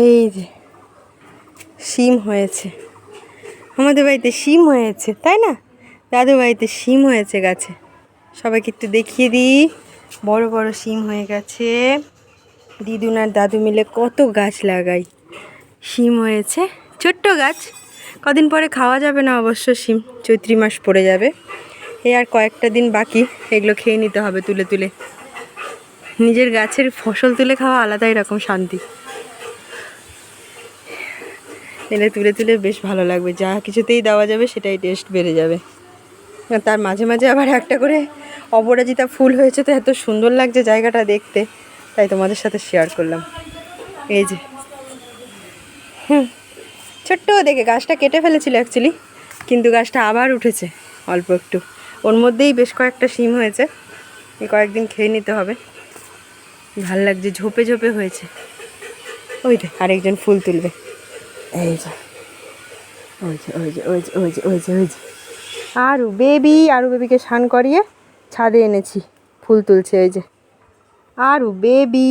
এই যে শিম হয়েছে, আমাদের বাড়িতে শিম হয়েছে, তাই না? দাদু বাড়িতে শিম হয়েছে গাছে, সবাইকে একটু দেখিয়ে দিই। বড় বড় শিম হয়ে গেছে। দিদুন আর দাদু মিলে কত গাছ লাগাই। শিম হয়েছে, ছোট্ট গাছ, কদিন পরে খাওয়া যাবে না অবশ্য শিম, চৈত্র মাস পড়ে যাবে। এই আর কয়েকটা দিন বাকি, এগুলো খেয়ে নিতে হবে তুলে তুলে। নিজের গাছের ফসল তুলে খাওয়া আলাদাই রকম শান্তি। এলে তুলে তুলে বেশ ভালো লাগবে, যা কিছুতেই দেওয়া যাবে সেটাই টেস্ট বেড়ে যাবে। তার মাঝে মাঝে আবার একটা করে অপরাজিতা ফুল হয়েছে, তো এত সুন্দর লাগছে জায়গাটা দেখতে, তাই তোমাদের সাথে শেয়ার করলাম। এই যে ছোট্ট দেখে গাছটা কেটে ফেলেছিল অ্যাকচুয়ালি, কিন্তু গাছটা আবার উঠেছে অল্প একটু, ওর মধ্যেই বেশ কয়েকটা শিম হয়েছে। এই কয়েকদিন খেয়ে নিতে হবে, ভাল লাগছে, ঝোপে ঝোপে হয়েছে। ওই যে আরেকজন ফুল তুলবে, এই যে ওই যে ওই যে ওই যে ওই যে ওই যে ওই যে আরু বেবিকে স্নান করিয়ে ছাদে এনেছি, ফুল তুলছে। ওই যে আরু বেবি